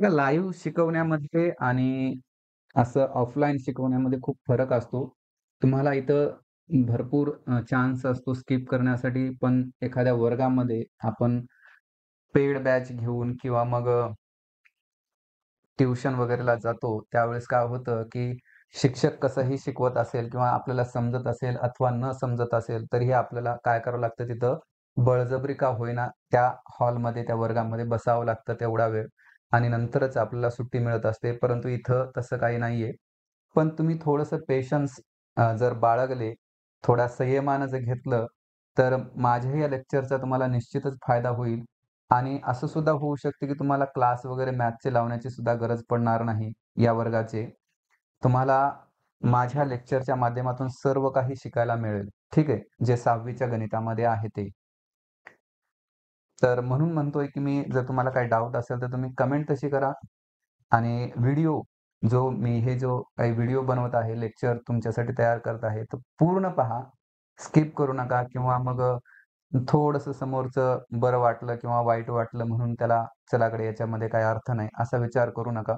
बघा लाईव्ह शिकवण्यामध्ये आणि असं ऑफलाईन शिकवण्यामध्ये खूप फरक असतो. तुम्हाला इथं भरपूर चान्स असतो स्किप करण्यासाठी, पण एखाद्या वर्गामध्ये आपण पेड बॅच घेऊन किंवा मग ट्युशन वगैरेला जातो, त्यावेळेस काय होतं, की शिक्षक कसंही शिकवत असेल किंवा आपल्याला समजत असेल अथवा न समजत असेल, तरीही आपल्याला काय करावं लागतं तिथं बळजबरी का होईना त्या हॉलमध्ये, त्या वर्गामध्ये बसावं लागतं तेवढा वेळ आणि नंतरच आपल्याला सुट्टी मिळत असते. परंतु इथं तसं काही नाहीये. पण तुम्ही थोडंसं पेशन्स जर बाळगले, थोड्या संयमानं जर घेतलं, तर माझ्या या लेक्चरचा तुम्हाला निश्चितच फायदा होईल. आणि असं सुद्धा होऊ शकते, की तुम्हाला क्लास वगैरे मॅथचे लावण्याची सुद्धा गरज पडणार नाही या वर्गाचे. तुम्हाला माझ्या लेक्चरच्या माध्यमातून सर्व काही शिकायला मिळेल. ठीक आहे. जे 6वी च्या गणितामध्ये आहे ते. तर म्हणून म्हणतोय, की मी जर तुम्हाला काही डाउट असेल, तर तुम्ही कमेंट तशी करा आणि व्हिडिओ जो काही व्हिडिओ बनवत आहे, लेक्चर तुमच्यासाठी तयार करत आहे, तर पूर्ण पहा. स्किप करू नका किंवा मग थोडंसं समोरचं बरं वाटलं किंवा वाईट वाटलं म्हणून त्याला चला याच्यामध्ये काही अर्थ नाही, असा विचार करू नका.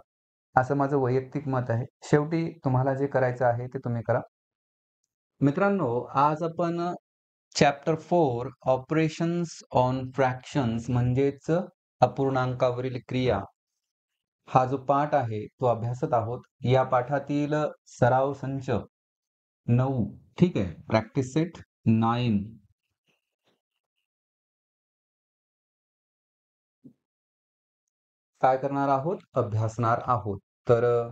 असं माझं वैयक्तिक मत आहे. शेवटी तुम्हाला जे करायचं आहे ते तुम्ही करा. मित्रांनो, आज आपण चॅप्टर 4 ऑपरेशन्स ऑन फ्रॅक्शन्स म्हणजेच अपूर्णांकावरील क्रिया हा जो पाठ आहे तो अभ्यासत आहोत. या पाठातील सराव संच 9 ठीक आहे. प्रॅक्टिस सेट 9 काय करणार आहोत? अभ्यासणार आहोत. तर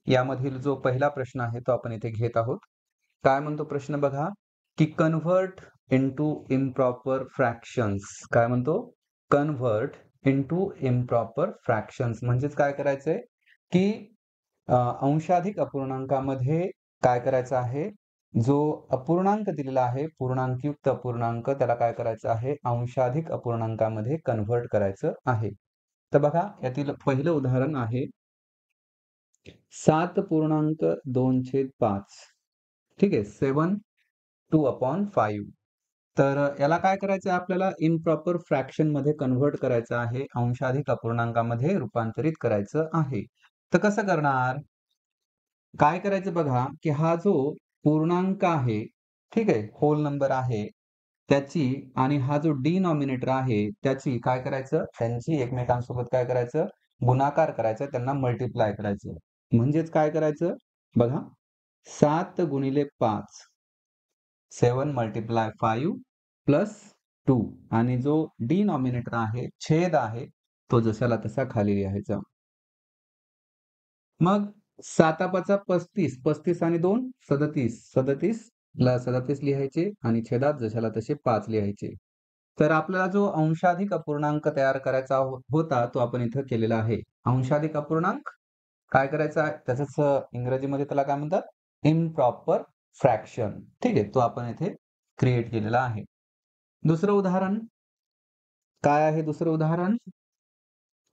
यामधील जो पहिला प्रश्न आहे तो आपण इथे घेत आहोत. काय म्हणतो प्रश्न बघा, की कन्व्हर्ट इंटू इम्प्रॉपर फ्रॅक्शन्स. काय म्हणतो? कन्व्हर्ट इंटू इम्प्रॉपर फ्रॅक्शन्स म्हणजेच काय करायचंय, की अंशाधिक अपूर्णांकामध्ये काय करायचं आहे, जो अपूर्णांक दिलेला आहे, पूर्णांकयुक्त अपूर्णांक त्याला काय करायचं आहे, अंशाधिक अपूर्णांकामध्ये कन्व्हर्ट करायचं आहे. तर बघा यातील पहिलं उदाहरण आहे 7.2/5 ठीक आहे. 7/2/5 तर याला काय करायचं आहे आपल्याला इम्प्रॉपर फ्रॅक्शनमध्ये कन्व्हर्ट करायचं आहे. अंशाधिक अपूर्णांकामध्ये रूपांतरित करायचं आहे. तर कसं करणार? काय करायचं बघा, की हा जो पूर्णांक आहे, ठीक आहे, होल नंबर आहे, त्याची आणि हा जो डिनॉमिनेटर आहे, त्याची काय करायचं, त्यांची एकमेकांसोबत काय करायचं, गुणाकार करायचा, त्यांना मल्टिप्लाय करायचं. म्हणजेच काय करायचं बघा, 7 गुणिले 5 7 मल्टिप्लाय 5 प्लस 2 आणि जो डिनॉमिनेटर आहे, छेद आहे, तो जसाला तसा खाली लिहायचा. मग 7 35 35 आणि 2 37 37 ला 37 लिहायचे आणि छेदात जशाला तसे 5 लिहायचे. तर आपल्याला जो अंशाधिक अपूर्णांक तयार करायचा होता, तो आपण इथं केलेला आहे. अंशाधिक अपूर्णांक काय करायचा आहे? त्याचंच इंग्रजीमध्ये त्याला काय म्हणतात? Improper fraction. ठीक आहे. तो आपण इथे क्रिएट केलेला आहे. दुसरं उदाहरण काय आहे दुसरं उदाहरण?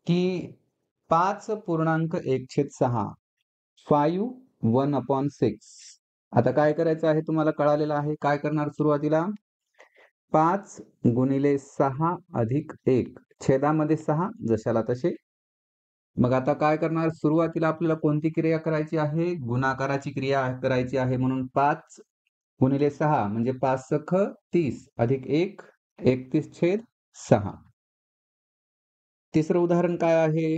की 5.1/6 5 1/6 आता काय करायचं आहे तुम्हाला कळालेलं आहे. काय करणार सुरुवातीला? 5 गुणिले 6 अधिक 1 छेदामध्ये 6 जशाला तसे. मग आता काय करणार? सुरुवातीला आपल्याला कोणती क्रिया करायची आहे? गुणाकाराची क्रिया करायची आहे. म्हणून 5 गुणिले 6 म्हणजे 5 सख 30 अधिक 1 31/6. तिसरं उदाहरण काय आहे?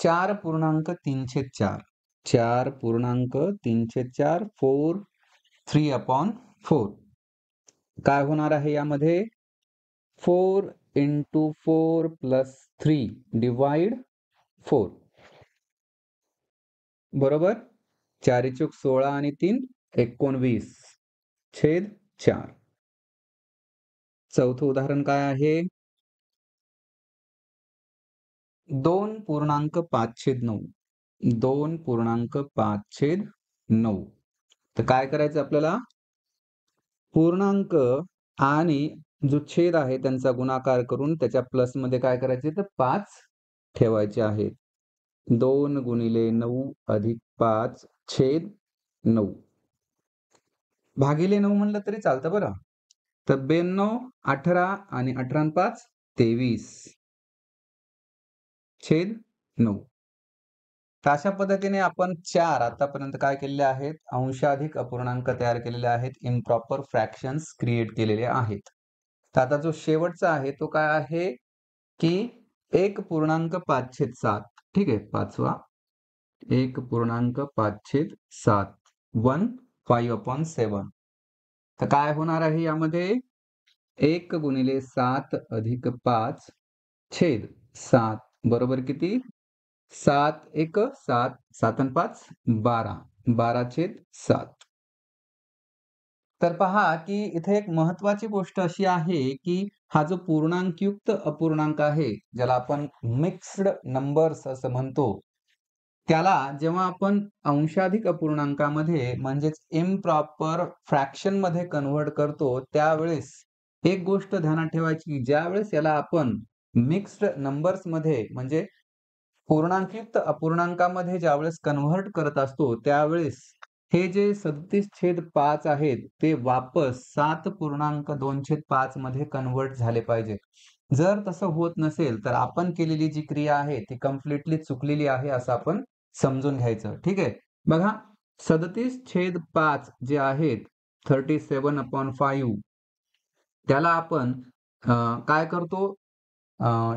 4.3/4 4.3/4 4 3/4 काय होणार आहे यामध्ये? 4 into 4 plus 3 divide 4 बरोबर? 4 चूक 16 आणि 3 19 छेद 4. चौथं उदाहरण काय आहे? 2.5/9 2.5/9 तर काय करायचं आपल्याला? पूर्णांक आणि जो छेद आहे त्यांचा गुणाकार करून त्याच्या प्लसमध्ये काय करायचे तर 5 ठेवायचे आहेत. 2 गुणिले 9 अधिक 5 छेद 9 भागिले 9 म्हणलं तरी चालतं बरं. तर 92 18 आणि 18 आणि 5 23 छेद 9. तर अशा पद्धतीने आपण 4 आतापर्यंत काय केलेले आहेत, अंशाधिक अपूर्णांक तयार केलेले आहेत, इम्प्रॉपर फ्रॅक्शन्स क्रिएट केलेले आहेत. तर आता जो शेवटचा आहे तो काय आहे, की 1.5/7. ठीक आहे, 5वा 1.5/7 15/7. तर काय होणार आहे यामध्ये 1 गुणिले 7 अधिक 5 छेद 7 बरोबर किती? 7 1 7 7 आणि 5 12 12/7. तर पहा की इथे एक महत्त्वाची गोष्ट अशी आहे, की हा जो पूर्णांकयुक्त अपूर्णांक आहे, ज्याला आपण मिक्स्ड नंबर्स असं म्हणतो, त्याला जेव्हा आपण अंशाधिक अपूर्णांकामध्ये म्हणजेच इम्प्रॉपर फ्रॅक्शनमध्ये कन्व्हर्ट करतो, त्यावेळेस एक गोष्ट ध्यानात ठेवायची, की ज्यावेळेस याला आपण मिक्स्ड नंबर्समध्ये म्हणजे पूर्णांकयुक्त अपूर्णांकामध्ये ज्यावेळेस कन्व्हर्ट करत असतो, त्यावेळेस हे जे 37/5 आहेत, ते वापस 7.25 मध्ये कन्व्हर्ट झाले पाहिजेत. जर तसं होत नसेल, तर आपण केलेली जी क्रिया आहे, ती कंप्लीटली चुकलेली आहे, असं आपण समजून घ्यायचं. ठीक आहे. बघा 37/5 जे आहेत 37/5 त्याला आपण काय करतो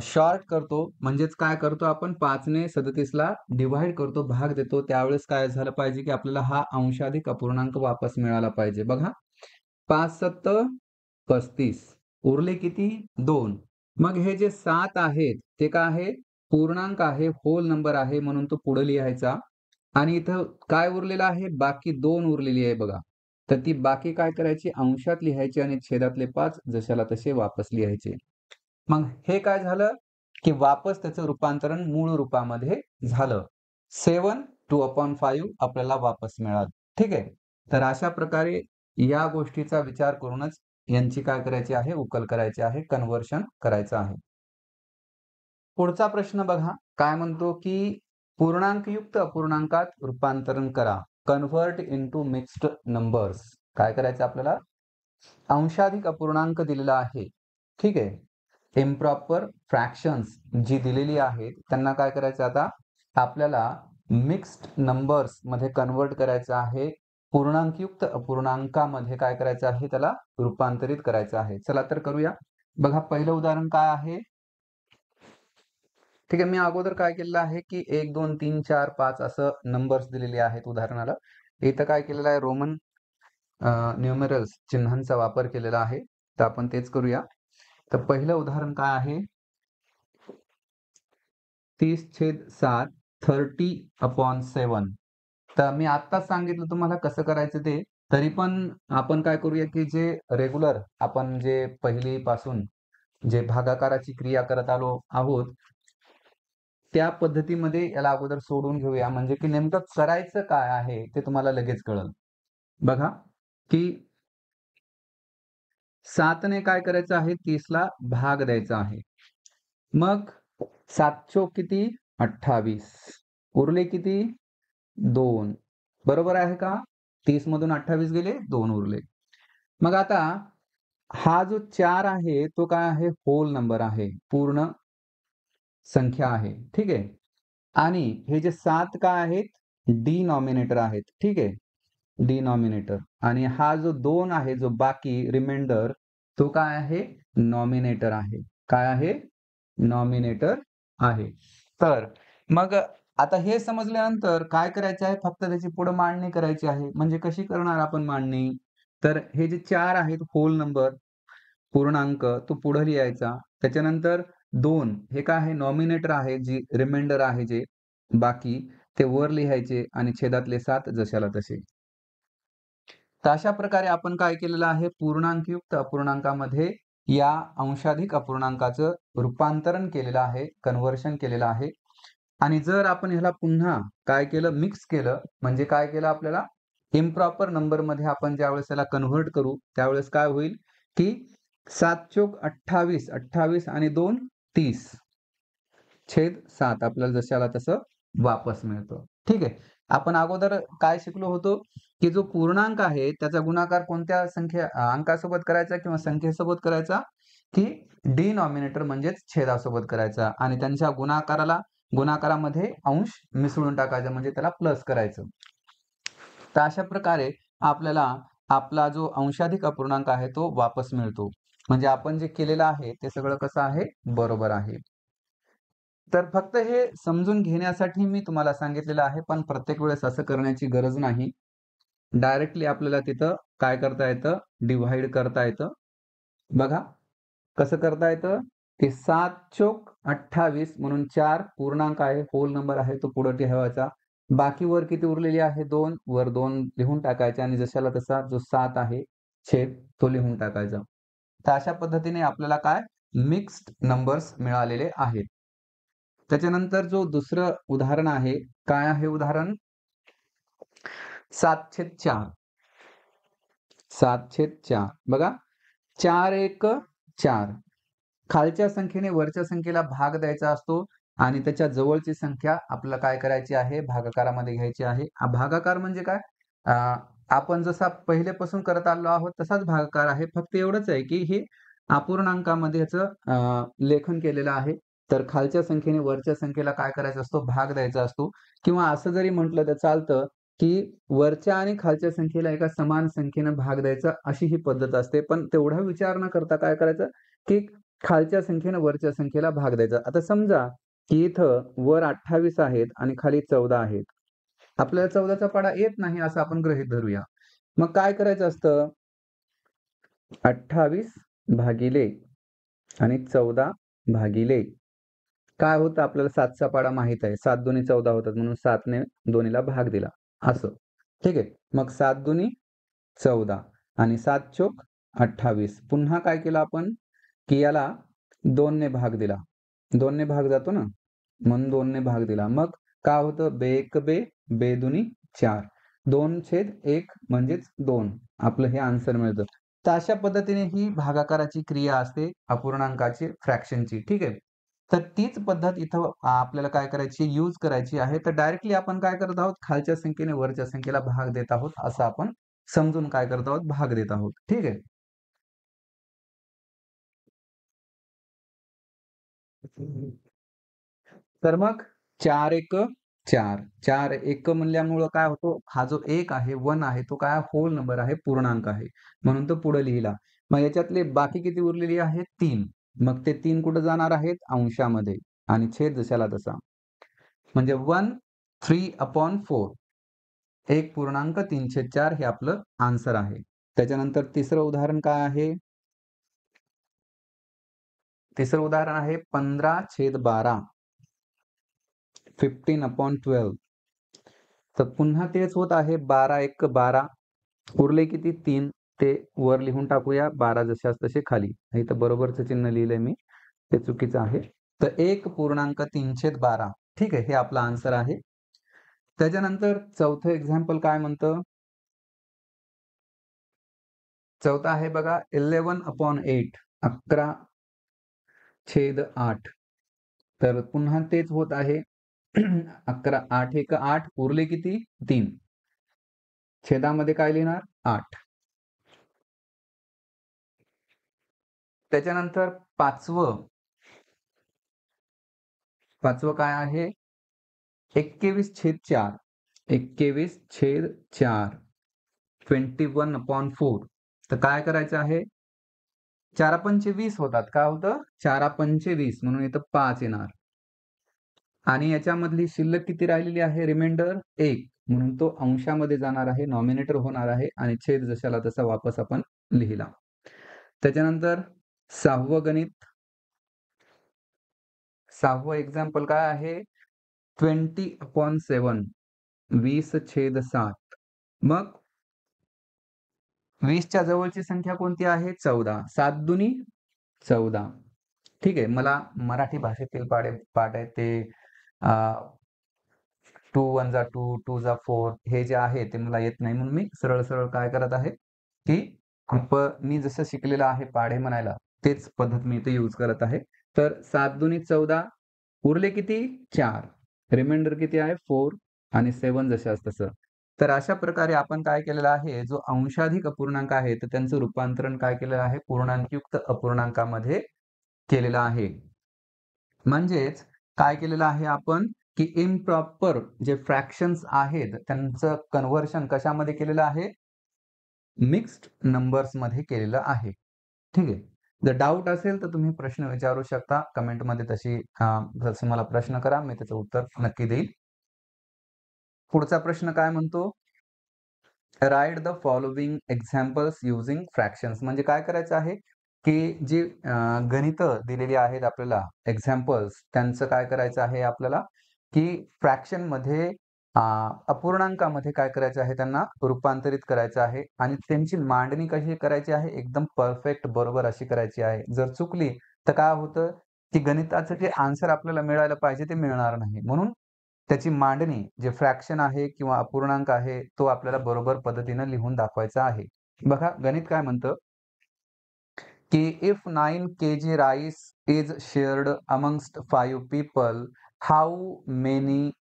शॉर्ट करतो म्हणजेच काय करतो आपण 5 ने 37 ला डिव्हाईड करतो, भाग देतो. त्यावेळेस काय झालं पाहिजे, की आपल्याला हा अंशाधिक अपूर्णांक वापस मिळाला पाहिजे. बघा 5 7 35 उरले किती 2. मग हे जे 7 आहेत ते काय आहे पूर्णांक आहे, होल नंबर आहे म्हणून तो पुढे लिहायचा आणि इथं काय उरलेलं आहे बाकी 2 उरलेली आहे बघा. तर ती बाकी काय करायची अंशात लिहायची आणि छेदातले 5 जशाला तसे वापस लिहायचे. मग हे काय झालं, की वापस त्याचं रूपांतरण मूळ रूपामध्ये झालं. 7/2/5 आपल्याला वापस मिळालं. ठीक आहे. तर अशा प्रकारे या गोष्टीचा विचार करूनच यांची काय करायची आहे, उकल करायची आहे, कन्व्हर्शन करायचं आहे. पुढचा प्रश्न बघा, काय म्हणतो, की पूर्णांकयुक्त अपूर्णांकात रूपांतरण करा. Convert into mixed numbers. काय करायचं आपल्याला? अंशाधिक अपूर्णांक दिलेला आहे. ठीक आहे. इम्प्रॉपर फ्रॅक्शन्स जी दिलेली आहेत, त्यांना काय करायचं आता आपल्याला मिक्स्ड नंबर्स मध्ये कन्व्हर्ट करायचं आहे. पूर्णांकयुक्त अपूर्णांकामध्ये काय करायचं आहे, त्याला रूपांतरित करायचं आहे. चला तर करूया. बघा पहिलं उदाहरण काय आहे? ठीक आहे. मी अगोदर काय केलेलं आहे, की 1 2 3 4 5 असं नंबर्स दिलेले आहेत उदाहरणाला. इथं काय केलेलं आहे रोमन न्यूमेरल्स चिन्हांचा वापर केलेला आहे. तर आपण तेच करूया. तर पहिलं उदाहरण काय आहे? 30/7 30/7. तर मी आत्ताच सांगितलं तुम्हाला कसं करायचं ते. तरी पण आपण काय करूया, की जे रेग्युलर आपण जे पहिलीपासून जे भागाकाराची क्रिया करत आलो आहोत, त्या पद्धतीमध्ये याला अगोदर सोडून घेऊया. म्हणजे की नेमकं करायचं काय आहे ते तुम्हाला लगेच कळेल. बघा, की 7 ने काय करायचं आहे 30 ला भाग द्यायचा आहे. मग 7 चोक किती 28 उरले किती 2 बरोबर आहे का? 30 मधून 28 गेले 2 उरले. मग आता हा जो 4 आहे तो काय आहे होल नंबर आहे. पूर्ण संख्या आहे. ठीक आहे. आणि हे जे 7 काय आहेत डिनॉमिनेटर आहेत. ठीक आहे. डिनॉमिनेटर आणि हा जो 2 आहे जो बाकी रिमाइंडर तो काय आहे नॉमिनेटर आहे. काय आहे? नॉमिनेटर आहे. तर मग आता हे समजल्यानंतर काय करायचं आहे फक्त त्याची पुढे मांडणी करायची आहे. म्हणजे कशी करणार आपण मांडणी? तर हे जे 4 आहेत होल नंबर पूर्णांक तो पुढे लिहायचा. त्याच्यानंतर 2 हे काय आहे नॉमिनेटर आहे जी रिमाइंडर आहे जे बाकी ते वर लिहायचे आणि छेदातले 7 जशाला तसे. तर अशा प्रकारे आपण काय केलेलं आहे पूर्णांकयुक्त अपूर्णांकामध्ये या अंशाधिक अपूर्णांकाचं रूपांतरण केलेलं आहे, कन्व्हर्शन केलेलं आहे. आणि जर आपण ह्याला पुन्हा काय केलं मिक्स केलं म्हणजे काय केलं आपल्याला इम्प्रॉपर नंबरमध्ये आपण ज्यावेळेस त्याला कन्व्हर्ट करू त्यावेळेस काय होईल की 7 चोक 28 28 आणि 2 30 छेद 7 आपल्याला जशाला तसं वापस मिळतं. ठीक आहे. आपण अगोदर काय शिकलो होतो, की जो पूर्णांक आहे त्याचा गुणाकार कोणत्या अंकासोबत करायचा किंवा संख्येसोबत करायचा, की डिनॉमिनेटर म्हणजेच छेदासोबत करायचा आणि त्यांच्या गुणाकाराला गुणाकारामध्ये अंश मिसळून टाकायचा म्हणजे त्याला प्लस करायचं. तर अशा प्रकारे आपल्याला आपला जो अंशाधिक अपूर्णांक आहे तो वापस मिळतो. म्हणजे आपण जे केलेलं आहे ते सगळं कसं आहे, बरोबर आहे. तर फक्त हे समजून घेण्यासाठी मी तुम्हाला सांगितलेलं आहे, पण प्रत्येक वेळेस असं करण्याची गरज नाही. डायरेक्टली आपल्याला तिथं काय करता येतं, डिव्हाईड करता येतं. बघा कसं करता येतं, की 7 चोक 28 म्हणून 4 पूर्णांक आहे, होल नंबर आहे तो पुढे ठेवायचा. बाकी वर किती उरलेली आहे 2, वर 2 लिहून टाकायचे आणि जशाला तसा जो 7 आहे छेद तो लिहून टाकायचा. तर अशा पद्धतीने आपल्याला काय मिक्स्ड नंबर्स मिळालेले आहेत. त्याच्यानंतर जो दुसरं उदाहरण आहे, काय आहे उदाहरण? 7/4. 7/4 बघा 4 1 4. खालच्या संख्येने वरच्या संख्येला भाग द्यायचा असतो आणि त्याच्या जवळची संख्या आपल्याला काय करायची आहे, भागाकारामध्ये घ्यायची आहे. भागाकार म्हणजे काय? आपण जसा पहिलेपासून करत आलो आहोत तसाच भागाकार आहे. फक्त एवढंच आहे की हे अपूर्णांकामध्ये याचं लेखन केलेलं आहे. तर खालच्या संख्येने वरच्या संख्येला काय करायचा असतो, भाग द्यायचा असतो किंवा असं जरी म्हटलं तर चालतं, की वरच्या आणि खालच्या संख्येला एका समान संख्येनं भाग द्यायचा अशी ही पद्धत असते. पण तेवढा विचार न करता काय करायचं, की खालच्या संख्येनं वरच्या संख्येला भाग द्यायचा. आता समजा, की इथं वर 28 आहेत आणि खाली 14 आहेत. आपल्याला 14चा पाढा येत नाही असं आपण गृहीत धरूया. मग काय करायचं असतं? 28 भागिले आणि 14 भागिले काय होतं आपल्याला 7चा पाढा माहित आहे. 7 दुनी 14 होतात म्हणून 7 ने दोन्हीला भाग दिला असं. ठीक आहे. मग 7 दुनी 14 आणि 7 चोक 28. पुन्हा काय केलं आपण, की याला 2 ने भाग दिला. 2 ने भाग जातो ना, म्हणून 2 ने भाग दिला. मग काय होतं बे एक बे, बे दुनी 4. 2/1 म्हणजेच 2. आपलं हे आन्सर मिळतं. तर अशा पद्धतीने ही भागाकाराची क्रिया असते अपूर्णांकाची फ्रॅक्शनची. ठीक आहे. तर तीच पद्धत इथं आपल्याला काय करायची, यूज करायची आहे. तर डायरेक्टली आपण काय करत आहोत, खालच्या संख्येने वरच्या संख्येला भाग देत आहोत, असं आपण समजून काय करत आहोत, भाग देत आहोत. ठीक आहे. तर मग 4 1 4. 4 1 म्हणल्यामुळं काय होतो, हा जो 1 आहे, 1 आहे, तो काय होल नंबर आहे, पूर्णांक आहे. म्हणून तो पुढे लिहिला. मग याच्यातले बाकी किती उरलेली आहेत? 3. मग ते 3 कुठे जाणार आहेत? अंशामध्ये आणि छेद जशाला तसा. म्हणजे 1/3/4. 1.3/4 हे आपलं आन्सर आहे. त्याच्यानंतर तिसरं उदाहरण काय आहे? तिसरं उदाहरण आहे 15/12. 15/12. तर पुन्हा तेच होत आहे 12 1 12. उरले किती? 3. ते वर लिहून टाकूया 12 जशास तसे खाली. इथं बरोबरचं चिन्ह लिहिलंय मी. ते चुकीचं आहे. तर 1.3/12. ठीक आहे. हे आपला आन्सर आहे. त्याच्यानंतर चौथं एक्झाम्पल काय म्हणतं? चौथा आहे बघा 11/8. 11/8. तर पुन्हा तेच होत आहे. 11 8 1 8 उरले किती? 3. छेदामध्ये काय लिहिणार? 8. त्याच्यानंतर पाचवं काय आहे? 21/4. 21/4. 21/4. तर काय करायचं आहे? 4 20 होतात. काय होतं? 4 20 म्हणून इथं 5 येणार. आणि याच्यामधली शिल्लक किती राहिलेली आहे? रिमाइंडर 1 म्हणून तो अंशामध्ये जाणार आहे, नॉमिनेटर होणार आहे आणि छेद जशाला तसा वापस आपण लिहिला. त्याच्यानंतर 6वं गणित. 6वं एक्झाम्पल काय आहे? 20/7. 20/7. मग 20च्या जवळची संख्या कोणती आहे? 14. 7 दुनी 14. ठीक आहे. मला मराठी भाषेतील पाढे आहेत ते 2 1 जा 2, 2 जा 4 हे जे आहे ते मला येत नाही म्हणून मी सरळ-सरळ काय करत आहे, की मी जसं शिकलेलं आहे पाढे म्हणायला तेच पद्धत मी इथे यूज करत आहे. तर 7 दुनी 14 उरले किती? 4. रिमाइंडर किती आहे? 4 आणि 7 जशास तसं. तर अशा प्रकारे आपण काय केलेलं आहे, जो अंशाधिक अपूर्णांक आहे, तर त्यांचं रूपांतरण काय केलेलं आहे, पूर्णांकयुक्त अपूर्णांकामध्ये केलेलं आहे. म्हणजेच काय केलेलं आहे आपण, की इम्प्रॉपर जे फ्रॅक्शन्स आहेत, त्यांचं कन्व्हर्शन कशामध्ये केलेलं आहे? मिक्स्ड नंबर्समध्ये केलेलं आहे. ठीक आहे. जर डाउट असेल तर तुम्ही प्रश्न विचारू शकता कमेंटमध्ये तसे मला प्रश्न करा, मी त्याचं उत्तर नक्की देईल. पुढचा प्रश्न काय म्हणतो? Right the following examples using fractions म्हणजे काय करायचं आहे, की जी गणितं दिलेली आहेत आपल्याला एक्झाम्पल्स त्यांचं काय करायचं आहे आपल्याला, की फ्रॅक्शनमध्ये अपूर्णांकामध्ये काय करायचं आहे त्यांना रूपांतरित करायचं आहे आणि त्यांची मांडणी कशी करायची आहे एकदम परफेक्ट बरोबर अशी करायची आहे. जर चुकली तर काय होतं, की गणिताचं जे आन्सर आपल्याला मिळायला पाहिजे ते मिळणार नाही. म्हणून त्याची मांडणी जे फ्रॅक्शन आहे किंवा अपूर्णांक आहे, तो आपल्याला बरोबर पद्धतीनं लिहून दाखवायचा आहे. बघा गणित काय म्हणतं, की if 9 kg rice is shared amongst 5 people, how many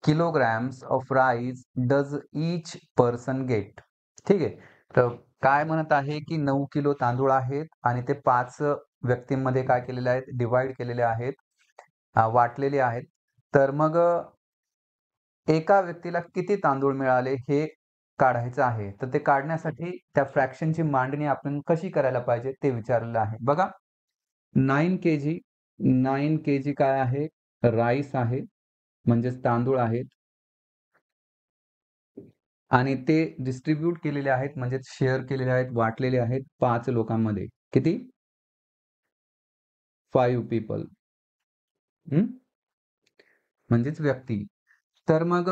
kilograms of rice does each person get? ठीक आहे. तर काय म्हणत आहे, की 9 किलो तांदूळ आहेत आणि ते 5 व्यक्तींमध्ये काय केलेले आहेत, डिव्हाईड केलेले आहेत, वाटलेले आहेत. तर मग एका व्यक्तीला किती तांदूळ मिळाले हे काढायचं आहे. तर ते काढण्यासाठी त्या फ्रॅक्शनची मांडणी आपण कशी करायला पाहिजे ते विचारलेलं आहे. बघा 9 केजी 9 केजी काय आहे? राईस आहे, म्हणजेच तांदूळ आहेत आणि ते डिस्ट्रिब्यूट केलेले आहेत, म्हणजेच शेअर केलेले आहेत, वाटलेले आहेत 5 लोकांमध्ये. किती? 5 पीपल. म्हणजेच व्यक्ती. तर मग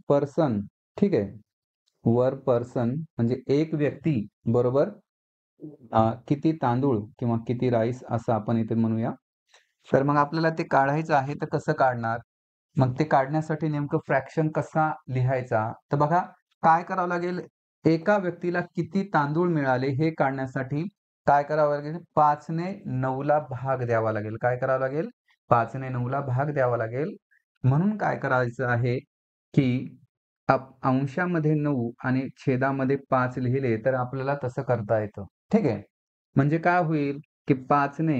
पर्सन ठीक आहे. पर्सन म्हणजे एक व्यक्ती बरोबर किती तांदूळ किंवा किती राईस असं आपण इथे म्हणूया. तर मग आपल्याला ते काढायचं आहे, तर कसं काढणार? मग ते काढण्यासाठी नेमकं फ्रॅक्शन कसा लिहायचा? तर बघा काय करावं लागेल, एका व्यक्तीला किती तांदूळ मिळाले हे काढण्यासाठी काय करावं लागेल? 5 ने 9 ला भाग द्यावा लागेल. काय करावं लागेल? 5 ने 9 ला भाग द्यावा लागेल. म्हणून काय करायचं आहे, की अंशामध्ये 9 आणि छेदामध्ये 5 लिहिले तर आपल्याला तसं करता येतं. ठीक आहे. म्हणजे काय होईल, की 5 ने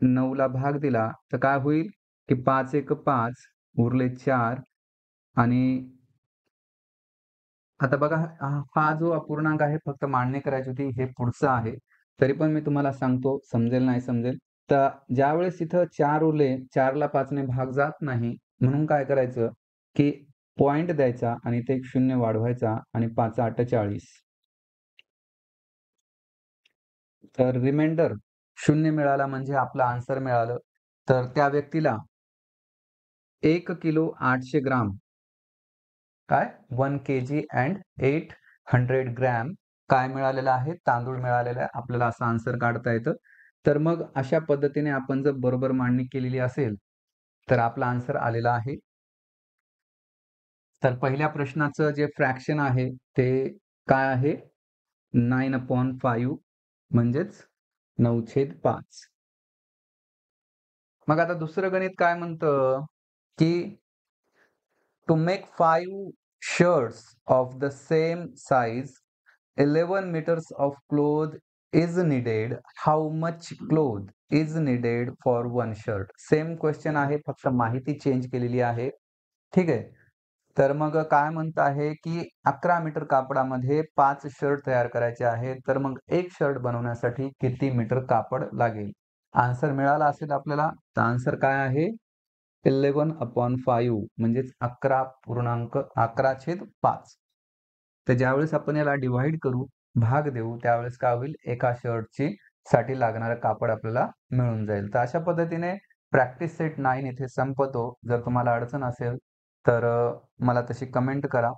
9 ला भाग दिला तर काय होईल, की 5 एक 5 उरले 4 आणि आता बघा हा जो अपूर्णांक आहे फक्त मांडणी करायची होती, हे पुढचं आहे. तरी पण मी तुम्हाला सांगतो, समजेल नाही समजेल. तर ज्यावेळेस इथं 4 उरले, 4ला 5 ने भाग जात नाही. म्हणून काय करायचं, की पॉइंट द्यायचा आणि इथे एक 0 वाढवायचा आणि 5 8 40. तर रिमाइंडर 0 मिळाला म्हणजे आपलं आन्सर मिळालं. तर त्या व्यक्तीला 1 किलो 800 ग्राम काय 1 केजी अँड 800 ग्रॅम काय मिळालेलं आहे? तांदूळ मिळालेला आहे. आपल्याला असं आन्सर काढता येतं. तर मग अशा पद्धतीने आपण जर बरोबर मांडणी केलेली असेल, तर आपला आन्सर आलेला आहे. तर पहिल्या प्रश्नाचं जे फ्रॅक्शन आहे ते काय आहे? 9/5 म्हणजेच 9/5. मग आता दुसरं गणित काय म्हणतं, की to make 5 shirts of the same size 11 meters of cloth is needed. How much cloth is needed for one shirt? Same question आहे, फक्त माहिती चेंज केलेली आहे. ठीक आहे. तर मग काय म्हणत आहे, की 11 मीटर कापडामध्ये 5 शर्ट तयार करायचे आहेत. तर मग 1 शर्ट बनवण्यासाठी किती मीटर कापड लागेल? आन्सर मिळाला असेल आपल्याला. तर आन्सर काय आहे? 11/5 म्हणजेच 11/5. तर ज्यावेळेस आपण याला डिव्हाईड करू, भाग देऊ, त्यावेळेस काय होईल? एका शर्टची साठी लागणारं कापड आपल्याला मिळून जाईल. तर अशा पद्धतीने प्रॅक्टिस सेट 9 इथे संपतो. जर तुम्हाला अडचण असेल तर मला तशी कमेंट करा.